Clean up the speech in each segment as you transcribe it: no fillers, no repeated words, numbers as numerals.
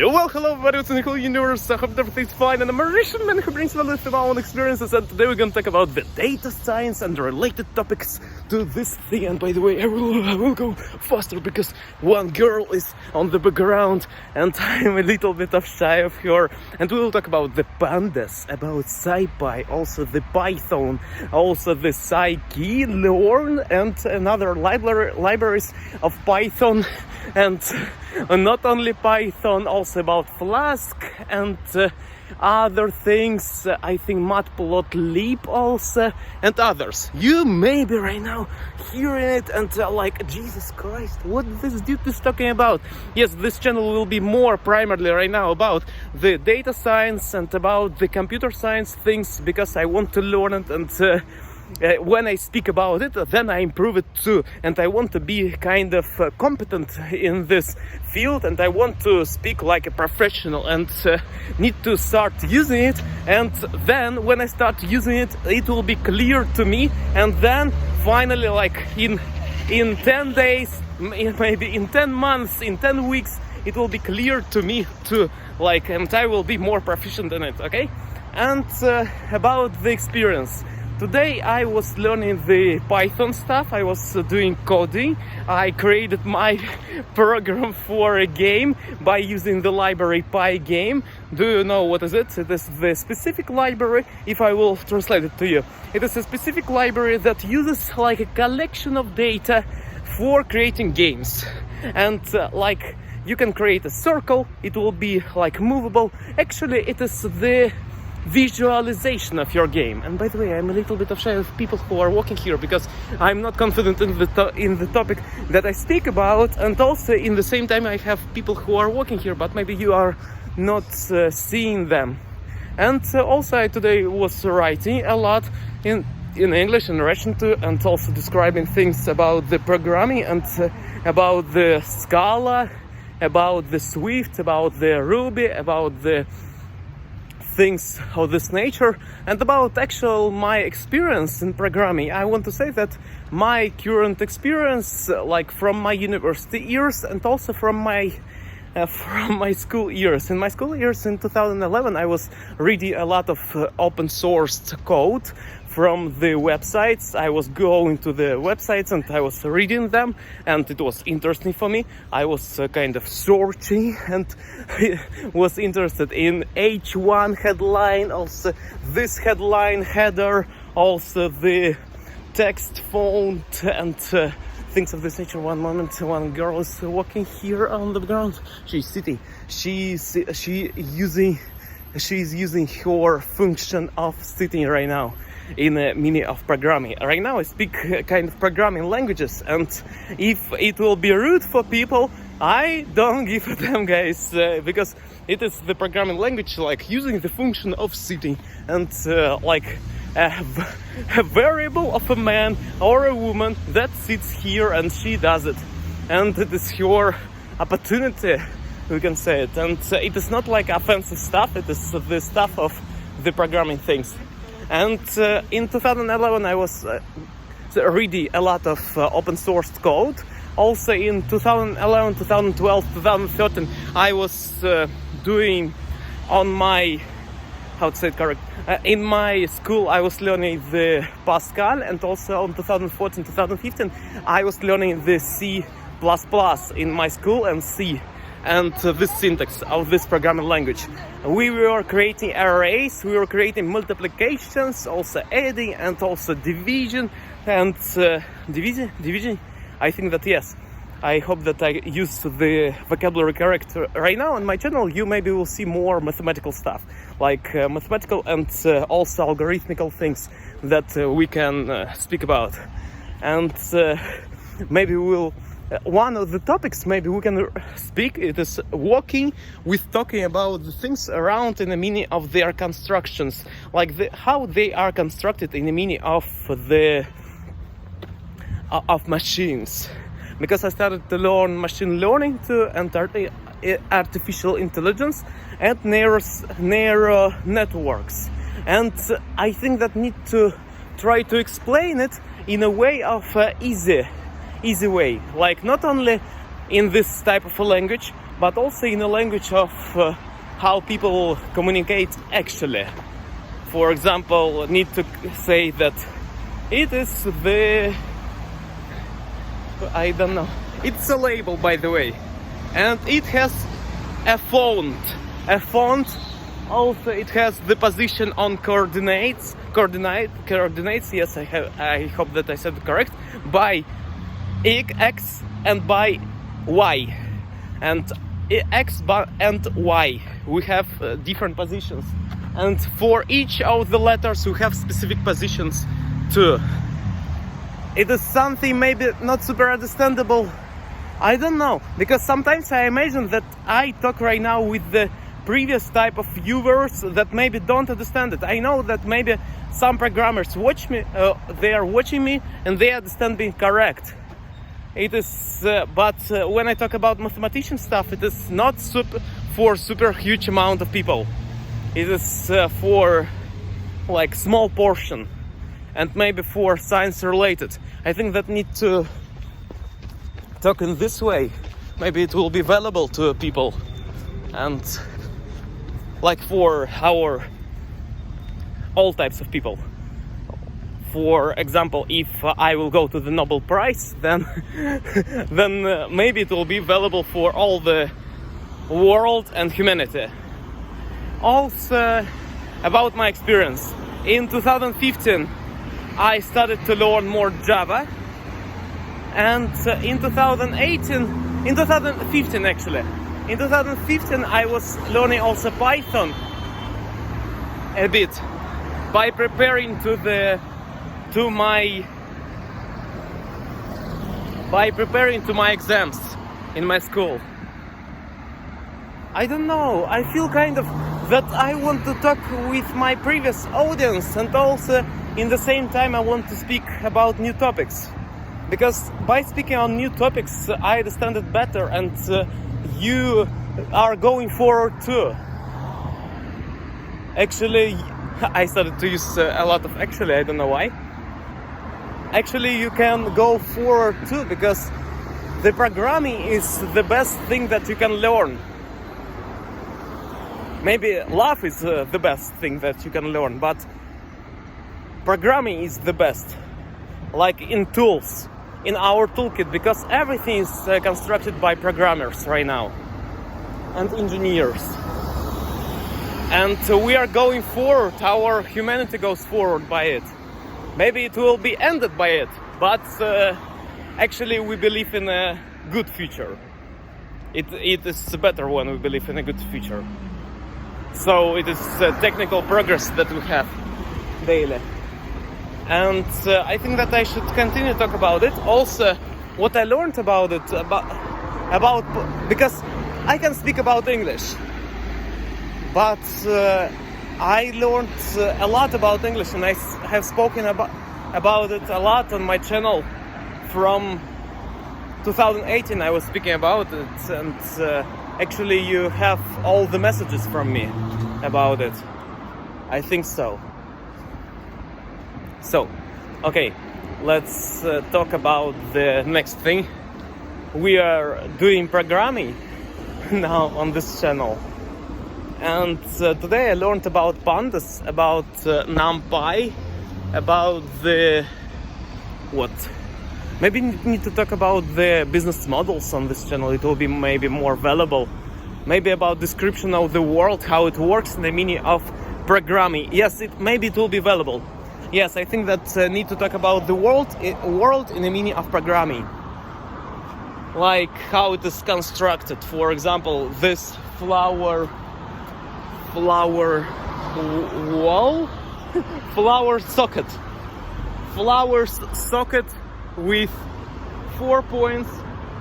Well, hello everybody, it's Nicole Universe. I hope everything's fine, and I'm a Russian man who brings value from our own experiences, and today we're gonna talk about the data science and related topics to this thing. And by the way, I will go faster because one girl is on the background and I'm a little bit of shy of her. And we will talk about the pandas, about SciPy, also the Python, also the scikit-learn and another libraries of Python. And not only Python, also about Flask and other things, I think Matplotlib also, and others. You may be right now hearing it and like, Jesus Christ, what this dude is talking about? Yes, this channel will be more primarily right now about the data science and about the computer science things, because I want to learn it, and when I speak about it, then I improve it too. And I want to be kind of competent in this field, and I want to speak like a professional and need to start using it. And then when I start using it, it will be clear to me. And then finally, like in 10 days, maybe in 10 months, in 10 weeks, it will be clear to me too. Like, and I will be more proficient in it, okay? And about the experience. Today I was learning the Python stuff, I was doing coding. I created my program for a game by using the library Pygame. Do you know what is it? It is the specific library, if I will translate it to you. It is a specific library that uses like a collection of data for creating games. And like you can create a circle, it will be like movable. Actually, it is the visualization of your game. And by the way, I'm a little bit shy of people who are walking here because I'm not confident in the topic that I speak about, and also in the same time I have people who are walking here, but maybe you are not seeing them. And also I today was writing a lot in English and Russian too, and also describing things about the programming and about the Scala, about the Swift, about the Ruby, about the things of this nature, and about actual my experience in programming. I want to say that my current experience, like from my university years and also from my school years. In my school years in 2011, I was reading a lot of open source code from the websites. I was going to the websites and I was reading them, and it was interesting for me. I was kind of searching and was interested in H1 headline, also this headline header, also the text font and things of this nature. One moment, one girl is walking here on the ground. She's sitting. She's using her function of sitting right now in a mini of programming. Right now I speak kind of programming languages, and if it will be rude for people, I don't give a damn, guys, because it is the programming language, like using the function of sitting, and like a variable of a man or a woman that sits here and she does it, and it is her opportunity, we can say it. And it is not like offensive stuff, it is the stuff of the programming things. And in 2011 I was reading a lot of open source code. Also in 2011, 2012, 2013 I was doing on my, how to say it correct, in my school I was learning the Pascal, and also in 2014, 2015 I was learning the C++ in my school, and C, and this syntax of this programming language. We were creating arrays, we were creating multiplications, also adding, and also division, and division, I think that yes. I hope that I use the vocabulary correct. Right now on my channel you maybe will see more mathematical stuff, like mathematical and also algorithmical things that we can speak about. And maybe we'll one of the topics maybe we can speak, it is walking with talking about the things around in a mini of their constructions, like how they are constructed in a mini of the of machines. Because I started to learn machine learning too, and artificial intelligence and neural networks. And I think that need to try to explain it in a way of easy way. Like not only in this type of a language, but also in a language of how people communicate actually. For example, need to say that it is the, I don't know, it's a label, by the way, and it has a font. Also it has the position on coordinates. Yes, I hope that I said it correct. By X and by Y, and X and Y we have different positions, and for each of the letters we have specific positions too. It is something maybe not super understandable, I don't know, because sometimes I imagine that I talk right now with the previous type of viewers that maybe don't understand it. I know that maybe some programmers watch me, they are watching me and they understand me correct. It is, but when I talk about mathematician stuff, it is not for super huge amount of people. It is for like small portion, and maybe for science related. I think that need to talk in this way. Maybe it will be valuable to people, and like for our all types of people. For example, if I will go to the Nobel Prize, then maybe it will be valuable for all the world and humanity. Also, about my experience. In 2015, I started to learn more Java. And in 2015 actually. In 2015, I was learning also Python a bit by preparing to my exams in my school. I don't know, I feel kind of that I want to talk with my previous audience, and also in the same time I want to speak about new topics, because by speaking on new topics I understand it better, and you are going forward too. Actually, I started to use a lot of actually, I don't know why. Actually, you can go forward too, because the programming is the best thing that you can learn. Maybe love is the best thing that you can learn, but programming is the best. Like in tools, in our toolkit, because everything is constructed by programmers right now and engineers. And we are going forward, our humanity goes forward by it. Maybe it will be ended by it, but actually we believe in a good future. It is better when we believe in a good future. So it is technical progress that we have daily. And I think that I should continue to talk about it. Also, what I learned about it, about because I can speak about English, but I learned a lot about English, and I have spoken about it a lot on my channel. From 2018 I was speaking about it, and actually you have all the messages from me about it. I think so. So, okay, let's talk about the next thing. We are doing programming now on this channel. And today I learned about pandas, about NumPy, about the... what? Maybe need to talk about the business models on this channel. It will be maybe more valuable. Maybe about description of the world, how it works, and the meaning of programming. Yes, maybe it will be valuable. Yes, I think that need to talk about the world in the meaning of programming. Like how it is constructed. For example, this flower wall, flower socket with 4 points,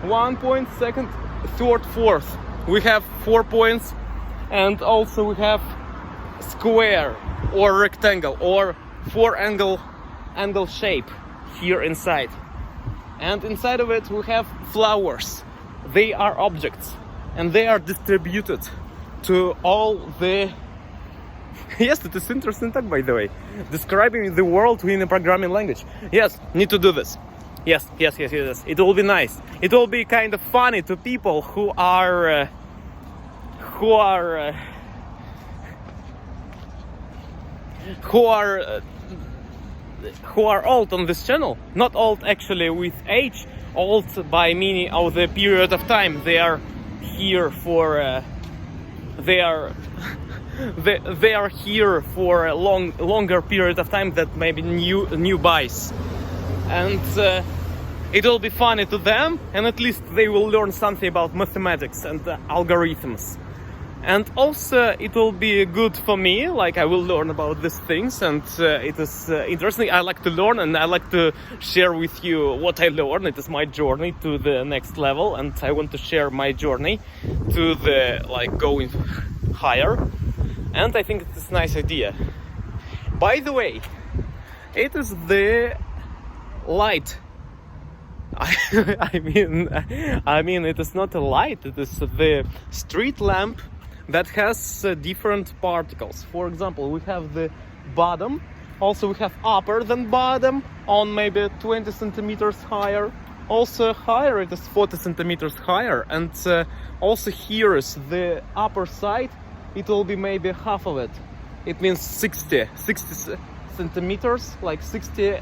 1 point, second, third, fourth. We have 4 points, and also we have square or rectangle or four angle shape here inside. And inside of it we have flowers. They are objects, and they are distributed to all the... Yes, it is interesting talk, by the way. Describing the world in a programming language. Yes, need to do this. Yes. It will be nice. It will be kind of funny to people who are who are old on this channel. Not old actually with age, old by meaning of the period of time they are here for. They are here for a longer period of time than maybe new buys, and it will be funny to them, and at least they will learn something about mathematics and algorithms. And also it will be good for me, like I will learn about these things, and it is interesting. I like to learn, and I like to share with you what I learn. It is my journey to the next level, and I want to share my journey to the going higher. And I think it's a nice idea. By the way, it is the light. I mean, it is not a light. It is the street lamp that has different particles. For example, we have the bottom. Also, we have upper than bottom on maybe 20 centimeters higher. Also higher, it is 40 centimeters higher. And also here is the upper side. It will be maybe half of it. It means 60 centimeters, like 60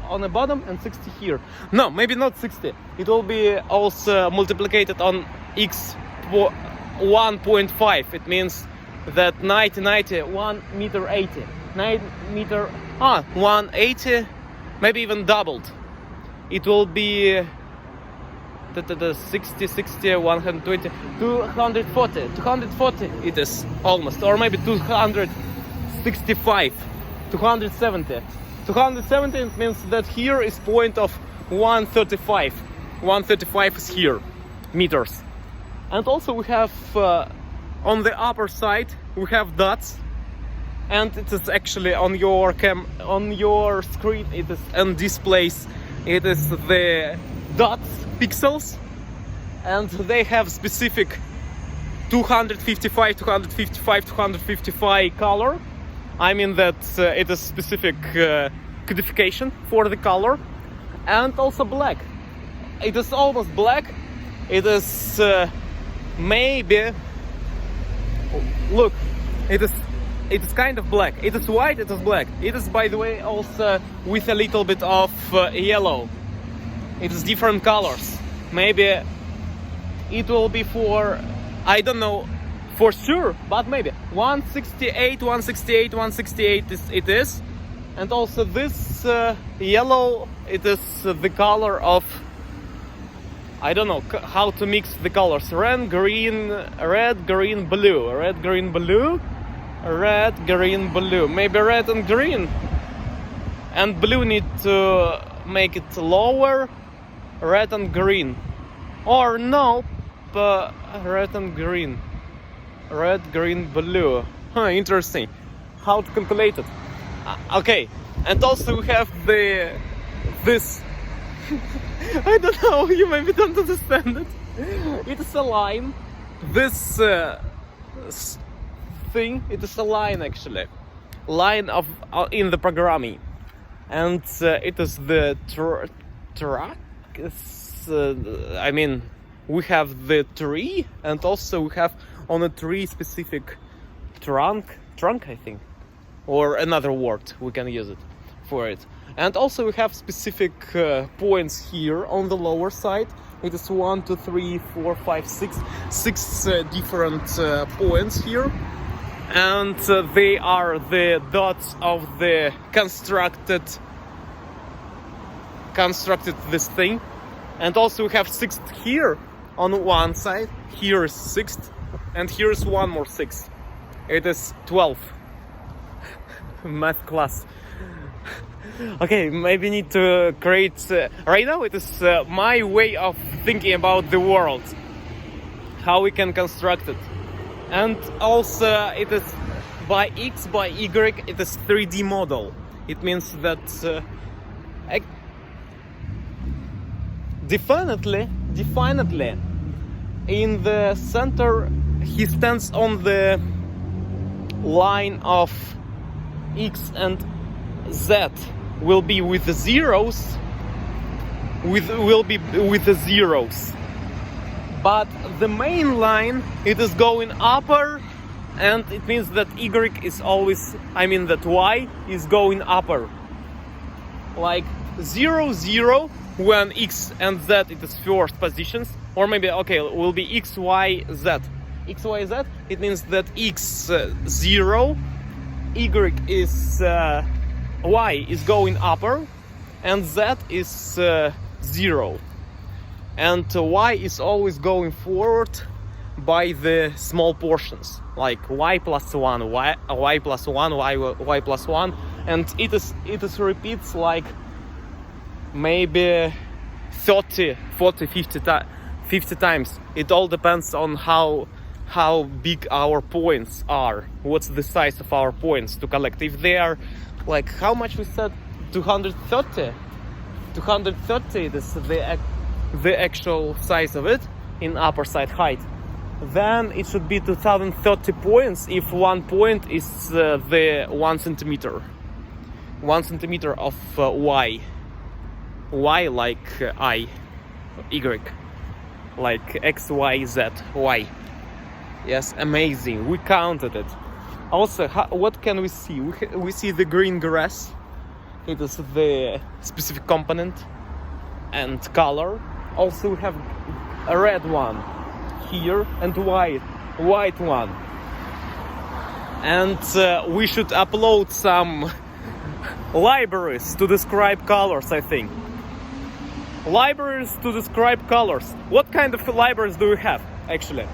on the bottom and 60 here. No, maybe not 60. It will be also multiplied on x 1.5. It means that 90, 1 meter 80. 180, maybe even doubled. It will be 60, 120, 240 it is almost, or maybe 265, 270. 270 it means that here is point of 135. 135 is here, meters. And also we have on the upper side we have dots, and it is actually on your screen, it is on displays, it is the dots, pixels, and they have specific 255 color. I mean that it is specific codification for the color, and also black. It is almost black. It is maybe, look, it is kind of black. It is white, it is black. It is, by the way, also with a little bit of yellow. It is different colors. Maybe it will be for, I don't know for sure, but maybe 168 it is. And also this yellow, it is the color of, I don't know how to mix the colors. Red, green, blue. Red, green, blue. Red, green, blue. Maybe red and green. And blue need to make it lower. Red and green. Or no, red and green. Red, green, blue. Interesting. How to calculate it? Okay. And also we have this. I don't know, you maybe don't understand it. It is a line. This thing, it is a line actually. Line of in the programming. And it is the track. I mean, we have the tree, and also we have on a tree specific trunk I think, or another word we can use it for it. And also we have specific points here on the lower side. It is 1, 2, 3, 4, 5, 6 different points here, and they are the dots of the constructed this thing. And also we have 6 here on one side. Here is 6, and here is one more 6. It is 12. Math class. Okay, maybe need to create. Right now, it is my way of thinking about the world, how we can construct it, and also it is by X, by Y. It is 3D model. It means that definitely, in the center, he stands on the line of X and Z. Will be with the zeros. Will be with the zeros. but the main line, it is going upper, and it means that y is always, that y is going upper. Like 0, 0 when x and z it is first positions, or maybe okay, will be x, y, z. X, y, z, it means that x 0, y is y is going upper, and z is 0, and y is always going forward by the small portions, like y plus 1, y plus 1, y plus 1, and it is repeats like maybe 30, 40, 50 times. It all depends on how big our points are, what's the size of our points to collect. If they are like, how much we said, 230, this is the actual size of it in upper side height, then it should be 2030 points if 1 point is the 1 centimeter of y like y like x, y, z, y. Yes, amazing, we counted it. Also, what can we see? We see the green grass, it is the specific component and color. Also we have a red one here and white one, and we should upload some libraries to describe colors. I think libraries to describe colors. What kind of libraries do we have? Actually,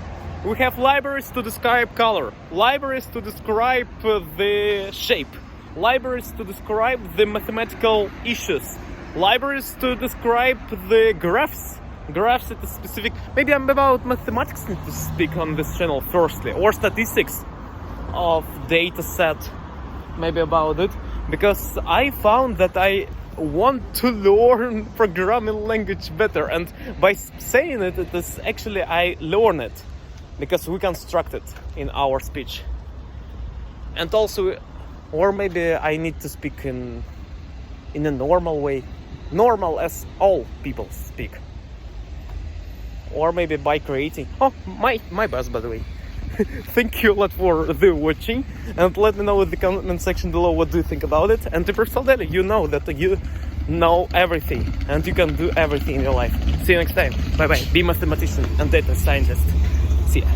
we have libraries to describe color, libraries to describe the shape, libraries to describe the mathematical issues, libraries to describe the graphs. Graphs it is specific. Maybe I'm about mathematics need to speak on this channel firstly, or statistics of data set, maybe about it, because I found that I want to learn programming language better, and by saying it, it is actually I learn it because we construct it in our speech. And also, or maybe I need to speak in a normal way, normal as all people speak. Or maybe by creating. Oh, my boss, by the way. Thank you a lot for the watching, and let me know in the comment section below what do you think about it. And to personally, you know that you know everything and you can do everything in your life. See you next time. Bye bye. Be mathematician and data scientist. See ya.